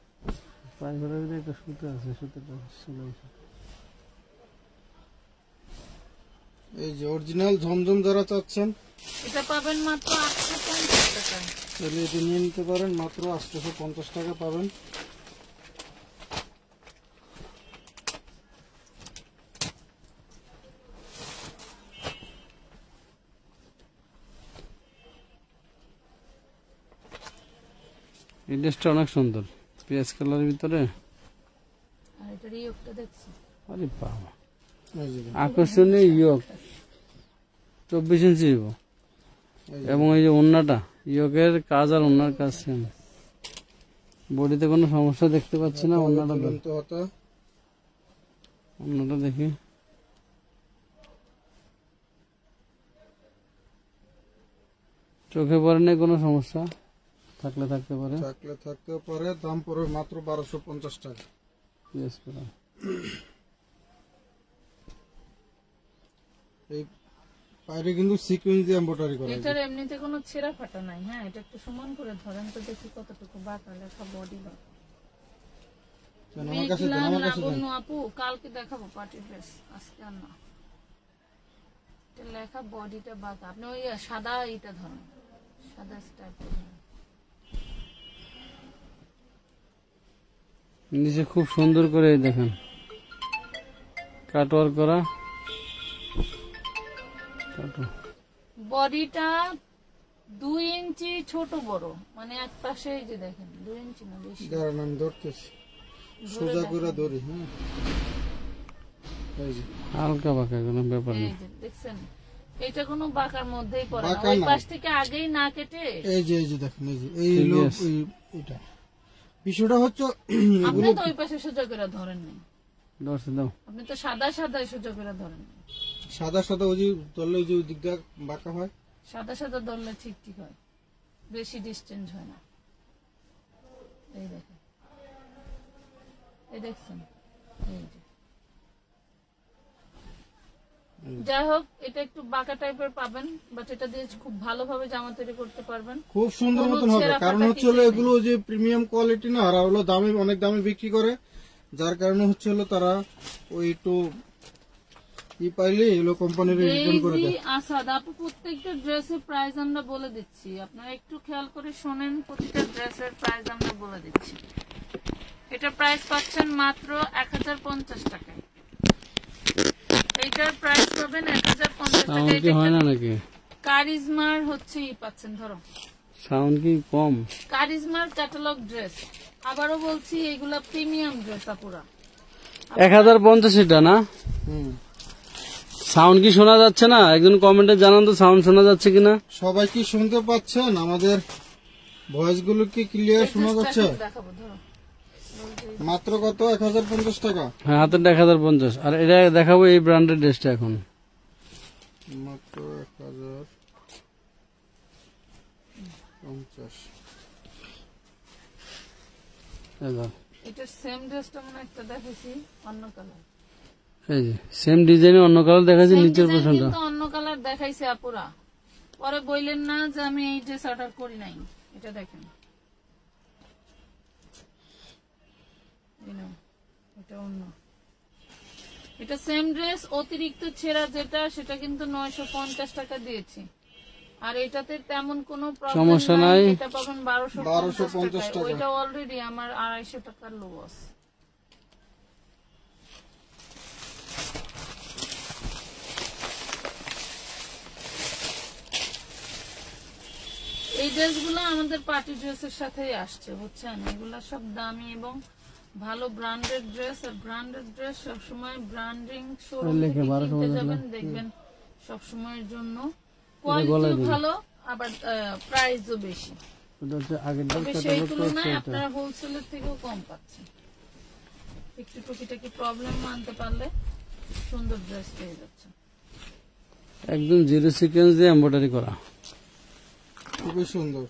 পায়ের ঘরের ভিতরে একটা সুতো আছে, সুতোটা সেলাই। এই যে অরিজিনাল জমজম যারা চাচ্ছেন এটা পাবেন মাত্র 850 টাকায়। তাহলে এটা নিয়ে নিতে পারেন, মাত্র 850 টাকা পাবেন। এই ড্রেসটা অনেক সুন্দর, পেঁয়াজ কালারের ভিতরে। আর এটার ইয়োগটা দেখছি, আরে বাবা, এই যে আকর্ষণীয় ইয়োগ, 24 ইঞ্চি দিব। এবং এই যে ওন্নাটা, ইয়োগের কাজ আর ওন্নার কাজ সেম। বডিতে কোনো সমস্যা দেখতে পাচ্ছি না। ওন্নাটা ঝুলন্ত হাতা, ওন্নাটা দেখি, চোখে পড়ে নেই কোনো সমস্যা, থাকলে থাকতে পারে। থাকতে পারে। দাম পড়বে মাত্র 1250 টাকা। পেঁয়াজ কালার। এই বাইরে কিন্তু সিকোয়েন্স দিয়ে এমব্রয়ডারি করা আছে। এটার এমনিতে কোনো ছেঁড়া ফাটা নাই। হ্যাঁ, এটা একটু সমান করে ধরেন তো দেখি কতটুকু বাঁকা লেখা বডি বা। আমার কাছে দেন, আমার কাছে দেন। আপু কালকে দেখাবো পার্টি ড্রেস, আজকে আর না। এটা লেখা বডিটা বাঁকা, আপনি ওই সাদা এটা ধরেন, সাদা স্টাইপ। নিচে খুব সুন্দর করে এই দেখেন কাটওয়ার করা। বডিটা 2 ইঞ্চি ছোট বড়, মানে এক পাশে এই যে দেখেন 2 ইঞ্চি না বেশি। দাঁড়ান আমি ধরতেছি। সোজা করে ধরি। হ্যাঁ, এই যে হালকা বাঁকা কোনো ব্যাপার এই নেই। যে দেখছেন, এটা কোনো বাঁকার মধ্যেই পড়ে না। বাঁকা ওই না। পাশ থেকে আগেই না কেটে এই যে দেখেন, এই যে এই ঠিক লোক আছে। এটা বিষয়টা হচ্ছে আপনি তো ওই পাশে সোজা করে ধরেন নাই, দর্শক দাও। আপনি তো সাদা সাদাই সোজা করে ধরেন নাই। সাদা সাদা ওই যে ধরলে ওই যে ওই দিকটা বাঁকা হয়। সাদা সাদা ধরলে ঠিক ঠিক হয়, বেশি ডিস্টেন্স হয় না। এই দেখেন, এই দেখছেন, এই যে। যাই হোক, এটা একটু বাঁকা টাইপের পাবেন, বাট এটা দিয়ে খুব ভালোভাবে জামা তৈরি করতে পারবেন। খুব সুন্দর কোনো মতন হবে, ছেঁড়া কারণ ফাটা হচ্ছে হলো কিছুই এগুলো যে প্রিমিয়াম কোয়ালিটি না, আর হলো দামে অনেক দামে বিক্রি করে, যার কারণে হচ্ছে হলো তারা ওই একটু পাইলে এগুলো কোম্পানির রিটার্ন করে ডেইজি দেয়। আসাদ আপু, প্রত্যেকটা ড্রেসের প্রাইস আমরা বলে দিচ্ছি, আপনারা একটু খেয়াল করে শোনেন। প্রতিটা ড্রেসের প্রাইস আমরা বলে দিচ্ছি। এটা প্রাইস পাচ্ছেন মাত্র 1050 টাকায়। এইটার প্রাইস পাবেন 1050 সাউন্ড কি টাকা। হয় না নাকি? কারিজমার হচ্ছে পাচ্ছেন, ধরো সাউন্ড কি কম? কারিজমার ক্যাটালগ ড্রেস। আবারও বলছি, এগুলা প্রিমিয়াম ড্রেস আপুরা। 1050 এটা না? হুম, সাউন্ড কি শোনা যাচ্ছে না? একজন কমেন্টে জানান তো সাউন্ড শোনা যাচ্ছে কিনা। সবাই কি শুনতে পাচ্ছেন? আমাদের ভয়েস গুলো কি ক্লিয়ার শোনা যাচ্ছে? দেখাবো, ধরো। মাত্র কত? 1050 টাকা হ্যাঁ, হাতের 1050। আর এটা দেখাবো এই ব্র্যান্ডের ড্রেসটা এখন। মাত্র 1050। এই ধর। এটার সেম ড্রেসটা মনে একটা দেখেছি অন্য কালার। এই যে সেম ডিজাইনে অন্য কালার দেখাচ্ছি, নিচের পোর্শনটা। কিন্তু অন্য কালার দেখাইছে আপুরা, পরে বললেন না যে আমি এই ড্রেস অর্ডার করি নাই। এটা দেখেন, এই নাও, এটা অন্য। এটা সেম ড্রেস, অতিরিক্ত ছেঁড়া যেটা সেটা কিন্তু 950 টাকা দিয়েছি। আর এটাতে তেমন কোনো প্রবলেম সমস্যা নাই। এটা পাবেন 1250 টাকা। ওইটা অলরেডি আমার 250 টাকার লস। এই ড্রেসগুলো আমাদের পার্টি ড্রেসের সাথেই আসছে, বুঝছেন? এগুলা সব দামি এবং ভালো ব্র্যান্ডেড ড্রেস। আর ব্র্যান্ডেড ড্রেস সবসময় ব্র্যান্ডিং শোরুম থেকে কিনতে যাবেন, দেখবেন সবসময়ের জন্য কোয়ালিটিও ভালো, আবার প্রাইসও বেশি। এটা হচ্ছে আগের তবে সেই তুলনায় আপনারা হোলসেলের থেকেও কম পাচ্ছেন। একটু টুকিটাকি প্রবলেম মানতে পারলে সুন্দর ড্রেস পেয়ে যাচ্ছে। একদম জিরো সিকোয়েন্স দিয়ে এমব্রয়ডারি করা। খুবই সুন্দর।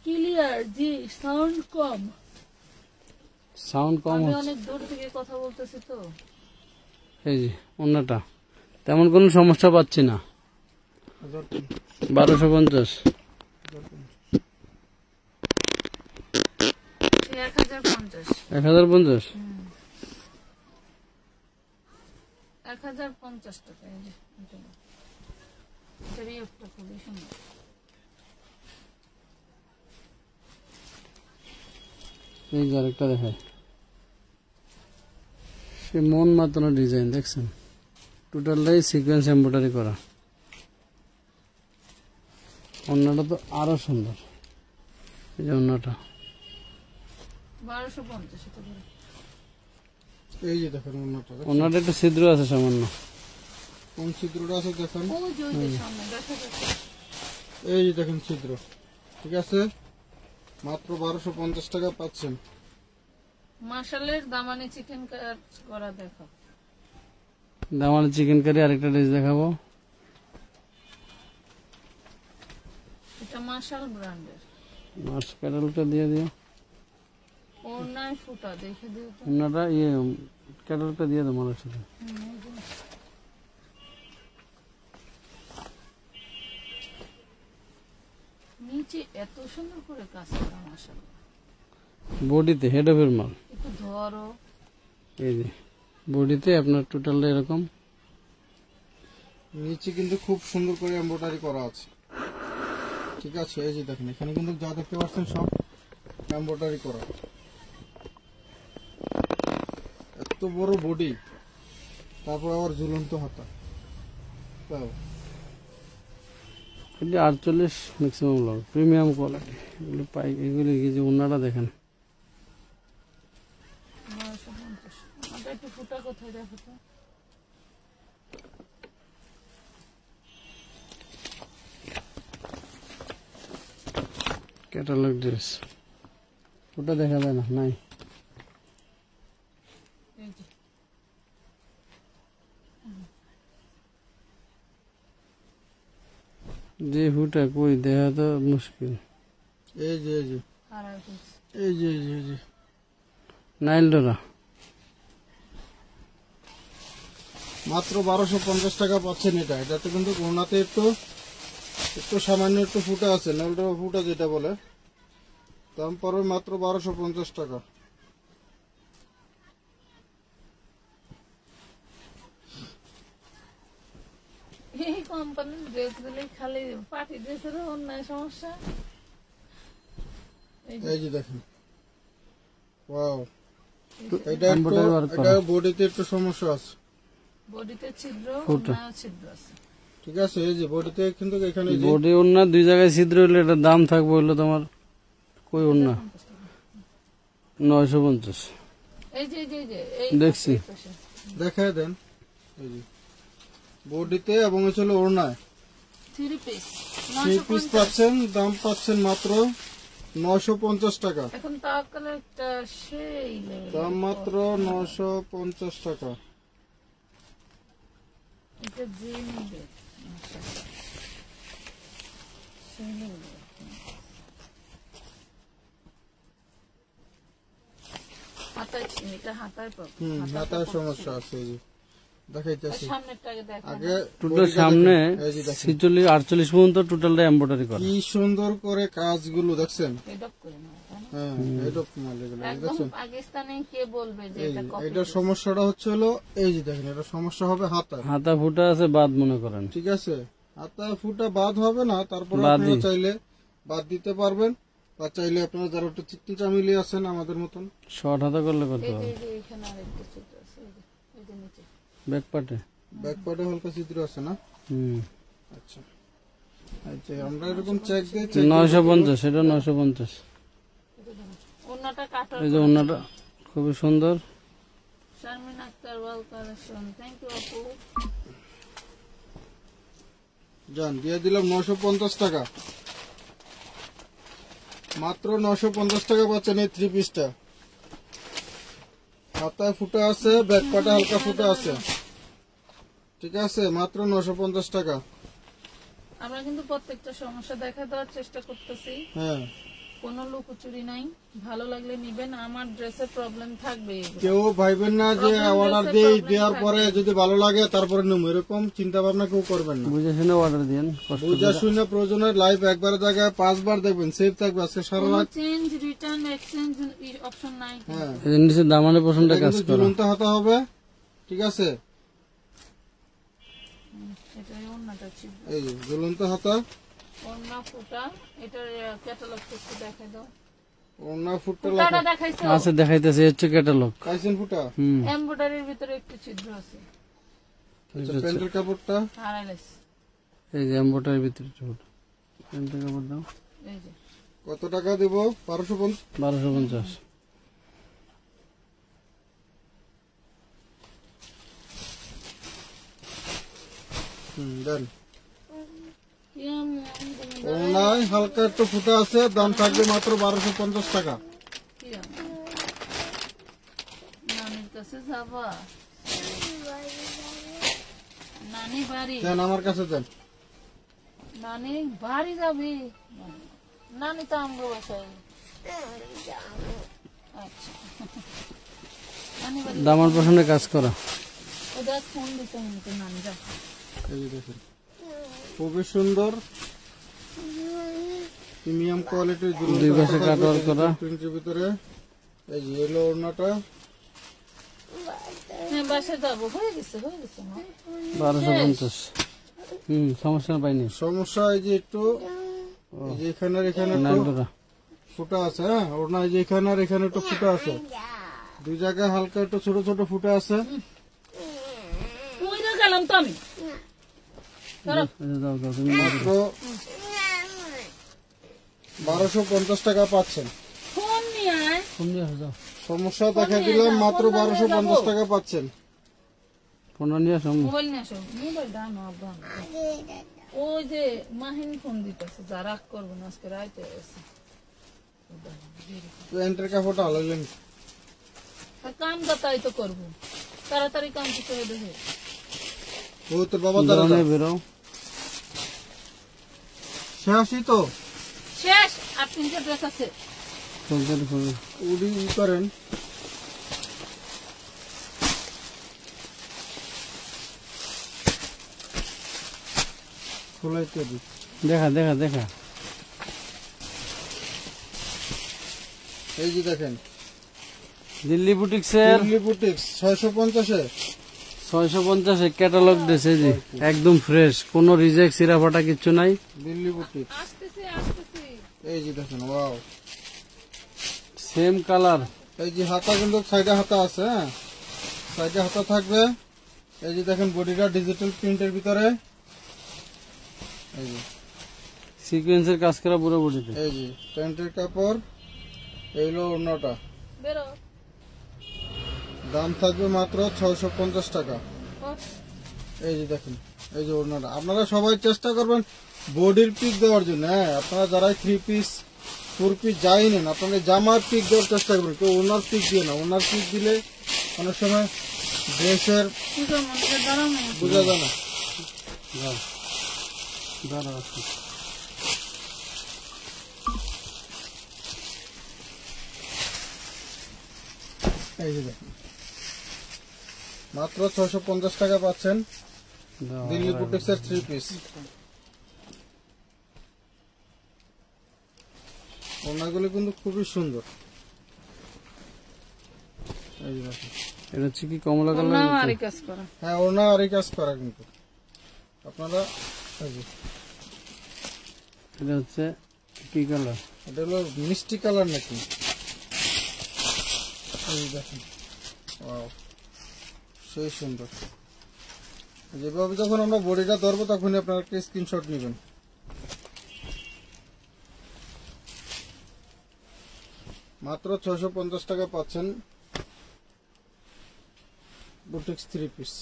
ক্লিয়ার জি, সাউন্ড কম। সাউন্ড কম আমি হচ্ছে। অনেক দূর থেকে কথা বলতেছি তো। এই যে অন্যটা তেমন কোনো সমস্যা পাচ্ছি না। 1250। 1050 1050। 1050 টাকা। এই যে এটা নাও। এটার ইয়েটা খুবই সুন্দর। এই যে আরেকটা দেখায়, সে মন মাতানো ডিজাইন দেখছেন, টোটালটাই সিকোয়েন্স এমব্রয়ডারি করা। অন্যটা তো আরো সুন্দর। এই যে অন্যটা 1250 এটা ধরো। এই যে দেখেন অন্যটা, অন্যটা একটু ছিদ্র আছে সামান্য। কোন ছিদ্রটা আছে দেখেন? ওই যে ওই যে সামনে দেখা যাচ্ছে। এই যে দেখেন ছিদ্র। ঠিক আছে, মাত্র 1250 টাকা পাচ্ছেন। মাশালের দামানি চিকেন কাট করা দেখো। দামানে চিকেন কারি আরেকটা ড্রেস দেখাবো। এটা মাশাল ব্র্যান্ডের। মাছ ক্যাটালটা দিয়ে দিও। ওড়নায় ফুটা দেখে দিও তো। অন্যটা ইয়ে ক্যাটালটা দিয়ে দাও মালের সাথে। এই যে। নিচে এত সুন্দর করে কাজ করা মাশাল। বডিতে হেড অফের মাল। একটু ধরো। এই যে বডিতে আপনার টোটালটা এরকম। নিচে কিন্তু খুব সুন্দর করে এমব্রয়ডারি করা আছে। ঠিক আছে, এই যে দেখেন এখানে কিন্তু যা দেখতে পাচ্ছেন সব এমব্রয়ডারি করা। এত বড় বডি, তারপর আবার ঝুলন্ত হাতা। তাও এটা 48 ম্যাক্সিমাম লং প্রিমিয়াম কোয়ালিটি। এগুলো পাই, এগুলো কি যে ওনাটা দেখেন, 950। আমাদের একটু ফুটা কোথায় দেখো তো। ক্যাটালগ ড্রেস, ওটা দেখা যায় না, নাই। এই যে যে ফুটা কই দেখা তো মুশকিল। এই যে এই যে আড়াই পিস। এই যে এই যে এই যে নাইল ডোরা মাত্র 1250 টাকা পাচ্ছেন এটা। এটাতে কিন্তু ওড়নাতে একটু একটু সামান্য একটু ফুটা আছে, নালটা ফুটা যেটা বলে, দাম পড়বে মাত্র 1250 টাকা। এই কোম্পানির ড্রেস গুলি খালি পার্টি ড্রেসেরও অন্যায় সমস্যা। এই যে দেখেন, ওয়াও, এটা এটা বডিতে একটু সমস্যা আছে, বডিতে ছিদ্র, ফুটা। অন্যায় ছিদ্র আছে। ঠিক আছে। এই যে বডিতে কিন্তু এখানে এই যে বডি ওড়না দুই জায়গায় ছিদ্র হইলে এটার দাম থাকবে হইলো তোমার, কই ওড়না 950। এই যে এই যে এই যে এই দেখছি। পাশে। দেখায় দেন, এই যে বডিতে এবং হচ্ছে ওড়নায় 3 পিস 3 পিস 950। পাচ্ছেন, দাম পাচ্ছেন মাত্র 950 টাকা। এখন তাওয়াক্কালের একটা সেই লেভেল, দাম মাত্র 950 টাকা। এটা যে নিবে মাশাআল্লাহ, সেই লেভেল। হাতায় ছিল, এটা হাতায় পাবো। হাতায় সমস্যা আছে, এই যে দেখাইতেছি। সামনেরটা আগে দেখো। আগে টোটাল বডিটা সামনে দেখেন, এই যে দেখেন 46 48 পর্যন্ত টোটালটা এমব্রয়ডারি করা। কি সুন্দর করে কাজগুলো দেখছেন। এডপ করে নাও, তাই না? হ্যাঁ, এটা মাল এগুলো একদম দেখছেন। পাকিস্তানে কে বলবে যে এই এটা যে, কপি? এটার সমস্যাটা হচ্ছে হলো এই যে দেখেন, এটা সমস্যা হবে হাতা, হাতা ফুটা আছে বাদ মনে করেন। ঠিক আছে। হাতা ফুটা বাদ হবে না, তারপরে বাদই। আপনারা চাইলে বাদ দিতে পারবেন, বা চাইলে আপনারা যারা একটু চিকনি চামিলি আছেন আমাদের মতন, শর্ট হাতা করলে কত এই যে হবে? এই যে এখানে আরেকটা ছিদ্র আছে, এই যে নিচে। ব্যাক পার্টে। ব্যাক পার্টে হালকা ছিদ্র আছে না। হুম, আচ্ছা আচ্ছা, আমরা এরকম চেক দিই, 950, এটা 950। ওন্নাটা কাটার এই যে ওড়নাটা খুবই সুন্দর। শারমিন আক্তার ওয়াল কালেকশন, থ্যাংক ইউ আপু। জান দিয়ে দিলাম 950 টাকা, মাত্র 950 টাকা পাচ্ছেন এই 3 পিসটা। হাতায় ফুটা আছে, ব্যাক পার্টে হালকা ফুটা আছে, ঠিক আছে, মাত্র 950 টাকা। আমরা কিন্তু প্রত্যেকটা সমস্যা দেখা দেওয়ার চেষ্টা করতেছি, হ্যাঁ, কোনো লুকোচুরি নাই। ভালো লাগলে নিবেন, আমার ড্রেসের প্রবলেম থাকবে এগুলো। কেউ ভাইবেন না যে অর্ডার দিয়ে দেওয়ার পরে যদি ভালো লাগে তারপরে নেব, এরকম চিন্তা ভাবনা কেউ করবেন না। বুঝে শুনে অর্ডার দিন, কষ্ট বুঝা করে। শুনে প্রয়োজনে লাইভ একবার জায়গায় 5 বার দেখবেন, সেভ থাকবে আজকে সারা কোনো রাত। চেঞ্জ, রিটার্ন, এক্সচেঞ্জ অপশন নাই। হ্যাঁ, এই যে নিচে দামানের পছন্দের কাজ কিন্তু করা। ঝুলন্ত হাতা হবে, ঠিক আছে। এটাই ওন্নাটা ছিল, এই যে ঝুলন্ত হাতা, ওন্না ফুটা। এটার ক্যাটালগ একটু দেখাই দাও। ওড়না ফুটটা ফুটাটা দেখাইছো? আছে দেখাইতেছে, হচ্ছে ক্যাটালগ। পাইছেন ফুটা। হুম, এমব্রয়ডারির ভিতরে একটু ছিদ্র আছে, আচ্ছা, প্যান্টের কাপড়টা হারাইলেস। এই যে এমব্রয়ডারির ভিতরে ছোট প্যান্টের কাপড় দাও, এই যে কত টাকা দিব? 1250। 1250। দেন। কেমন ওড়নায় হালকা একটু ফুটা আছে, দাম থাকবে মাত্র 1250 টাকা। কেমন নানির কাছে যাবা? নানি বাড়ি, দেন আমার কাছে দেন। নানি বাড়ি যাবি? নানি তো আমগো বাসায়। আচ্ছা, নানি বাড়ি দামার পছন্দের কাজ করা। ওদের ফোন দিতে হবে, নানি যা। এই যে দেখেন, খুবই সুন্দর প্রিমিয়াম কোয়ালিটির দুই পাশে কাটওয়ার্ক করা। প্রিন্টের ভিতরে এই যে এলো ওড়নাটা। হ্যাঁ, বাসায় যাবো, হয়ে গেছে মা। 1250। হুম, সমস্যা পাইনি। সমস্যা এই যে একটু, এই যে এখানে এখানে একটু নাইলডোরা ফুটা আছে। হ্যাঁ, ওড়না এই যে এখানে আর এখানে একটু ফুটা আছে, দুই জায়গায় হালকা একটু ছোট ছোট ফুটা আছে। ওই না গেলাম তো আমি। দাও দাও তুমি মাত্র 1250 টাকা পাচ্ছেন। ফোন নিয়ে আয়। ফোন দিয়ে আসো, যাও সমস্যা দেখা দিলাম, মাত্র 1250 টাকা পাচ্ছেন। ফোনটা নিয়ে আসো। মোবাইল নিয়ে আসো, মোবাইল দাও আব্বান। ওই যে মাহিন ফোন দিতেছে, যা রাগ করবো না, আজকে রাইতে এসে প্যান্টের কাপড়টা আলাইলেন, কাম তাই তো করবো, তাড়াতাড়ি কাম করতে হবে। দেখে ও তোর বাবা দাঁড়া দোকানে বেরো। শেষই তো শেষ। আর 3টা ড্রেস আছে। ফোন করে উডি ই করেন। খোলাইতে দিই, দেখা দেখা দেখা। এই যে দেখেন দিল্লি বুটিক্সের দিল্লি বুটিক্স 650-এ 650 ক্যাটালগ ড্রেস, এই যে একদম ফ্রেশ, কোনো রিজেক্ট সিরাফাটা কিছু নাই। দিল্লি বুটিক্স, আসতেছি। এই যে দেখেন, ওয়াও। Same colour. এই যে হাতা কিন্তু সাইডে হাতা আছে, হ্যাঁ সাইডে হাতা থাকবে। এই যে দেখেন বডিটা ডিজিটাল প্রিন্টের ভিতরে, এই যে সিকোয়েন্সের কাজ করা পুরো বডিতে। এই যে প্যান্টের কাপড়, এইগুলো ওড়নাটা। বেরো। দাম থাকবে মাত্র 650 টাকা। এই যে দেখেন, এই যে ওড়নাটা। আপনারা সবাই চেষ্টা করবেন বডির পিক দেওয়ার জন্য, হ্যাঁ আপনারা যারা 3 পিস 4 পিস যাই নেন, আপনারা জামার পিক দেওয়ার চেষ্টা করবেন, কেউ ওনার পিক দিয়ে না। ওনার পিক দিলে অনেক সময় ড্রেসের বোঝা যায় না। দাও দাঁড়াও একটু। এই যে দেখেন মাত্র 650 টাকা পাচ্ছেন দাও, দিল্লি বুটিক্সের 3 পিস। ওনাগুলো কিন্তু খুবই সুন্দর। এই যে দেখেন, এটা হচ্ছে কি কমলা না কালার? আরে কাজ করা। হ্যাঁ ওনা আর এই কাজ করা কিন্তু আপনারা। এই যে এটা হচ্ছে কি কালার? এটা হলো মিষ্টি কালার নাকি, এই যে দেখেন, ওয়াও সেই সুন্দর। যেভাবে যখন আমরা বডিটা ধরবো তখনই আপনারা একটা স্ক্রিনশট নেবেন। মাত্র 650 টাকা পাচ্ছেন বুটিক্স 3 পিস।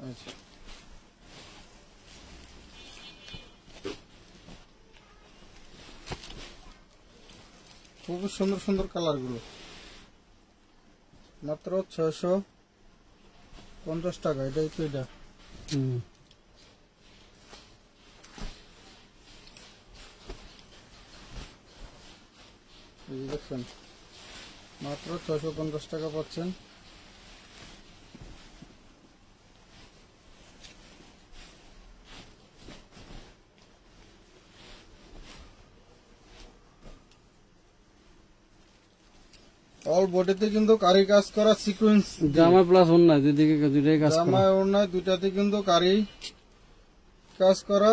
আচ্ছা খুবই সুন্দর সুন্দর কালার গুলো, মাত্র 650 টাকা। এটাই তো এটা। হুম। এই যে দেখছেন মাত্র 650 টাকা পাচ্ছেন। অল বডিতে কিন্তু কারি কাজ করা সিকোয়েন্স, জামা প্লাস ওন্না দুইদিকে দুইটাই কাজ করা। জামা ওড়নায় দুইটাতে কিন্তু কারি কাজ করা।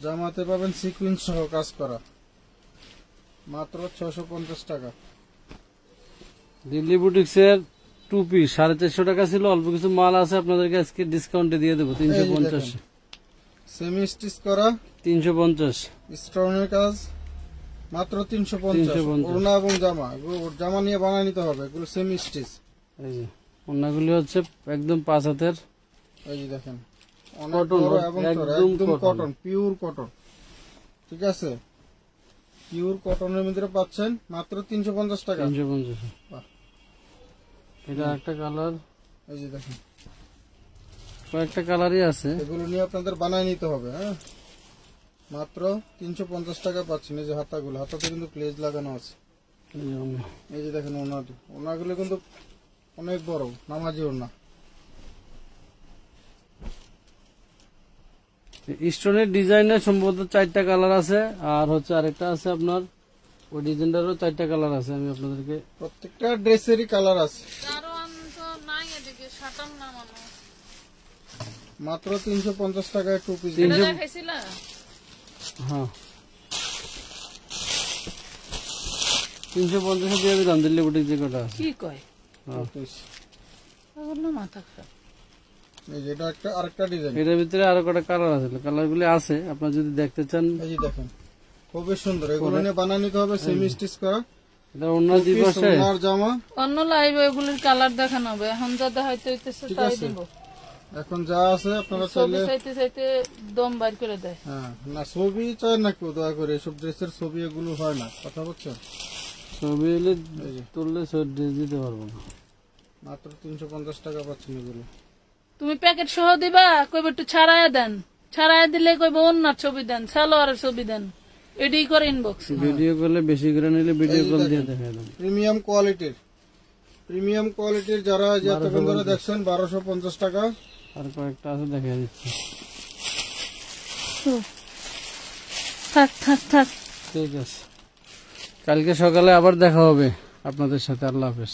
জামাতে পাবেন সিকোয়েন্স সহ কাজ করা, মাত্র 650 টাকা। দিল্লি বুটিক্সের 2 পিস 450 টাকা ছিল, অল্প কিছু মাল আছে আপনাদেরকে আজকে ডিসকাউন্টে দিয়ে দেবো 350। সেমি স্টিচ করা 350 স্টোনের কাজ, মাত্র 350। 350 ওড়না এবং জামা, এগুলো জামা নিয়ে বানায় নিতে হবে, এগুলো সেমি স্টিচ। এই যে ওন্নাগুলি হচ্ছে একদম 5 হাতের। এই যে দেখেন অনেক কটন, বড় এবং চওড়া, একদম একদম কটন। Cotton, pure cotton. ঠিক আছে, পিওর কটনের মধ্যে পাচ্ছেন মাত্র 350 টাকা। 350। বাহ। এটা একটা কালার, এই যে দেখেন কয়েকটা কালারই আছে। এগুলো নিয়ে আপনাদের বানায় নিতে হবে, হ্যাঁ মাত্র 350 টাকা পাচ্ছেন। এই যে হাতাগুলো, হাতাতে কিন্তু প্লেজ লাগানো আছে। এই যে ওন্না। এই যে দেখেন ওড়নাটি, ওড়নাগুলো কিন্তু অনেক বড় নামাজি ওড়না। স্টোনের ডিজাইনের সম্ভবত 4টা কালার আছে, আর হচ্ছে আরেকটা আছে আপনার ওই ডিজাইনটারও 4টা কালার আছে। আমি আপনাদেরকে প্রত্যেকটা ড্রেসেরই কালার আছে। কারণ তো নাই এদিকে শাটাম নামানো। মাত্র 350 টাকায় 2 পিস। এটা দেখাইছিলা? হ্যাঁ 350 দিয়ে দিলাম দিল্লি বুটিক যে কটা আছে। কি কয়? হ্যাঁ। এগুলো মাথা খারাপ। এই যে এটা একটা আরেকটা ডিজাইন, এটার ভিতরে আরো কটা কালার আছে, কালার গুলি আছে, আপনার যদি দেখতে চান। এই যে দেখেন খুবই সুন্দর, এগুলো নিয়ে বানিয়ে নিতে হবে সেমি স্টিচ করা। এটা অন্য দুই পাশে আর জামা অন্য লাইভ এগুলির কালার দেখানো হবে, এখন যা দেখাইতে হইতেছে তাই দিব। এখন যা আছে আপনারা ছবি চাইলে, চাইতে চাইতে দম বাইর করে দেয়। হ্যাঁ না ছবি চাই না কেউ, দয়া করে এসব ড্রেসের ছবি এগুলো হয় না, কথা বলছেন। ছবি হলে তুললে ড্রেস দিতে পারবো না। মাত্র 350 টাকা পাচ্ছেন এগুলো। তুমি প্যাকেট সহ দিবা, কইবে একটু ছাড়াইয়া দেন, ছাড়াইয়া দিলে কইবে অন্যার ছবি দেন, সালোয়ারের ছবি দেন, এডি করে ইনবক্স। ভিডিও করলে বেশি করে নিলে ভিডিও কল দিয়ে দেখাই দেন। প্রিমিয়াম কোয়ালিটির যারা যে এতক্ষণ ধরে দেখছেন 1250 টাকা। আর কয়েকটা আছে দেখা দিচ্ছি। থাক থাক থাক। ঠিক আছে, কালকে সকালে আবার দেখা হবে আপনাদের সাথে। আল্লাহ হাফেজ।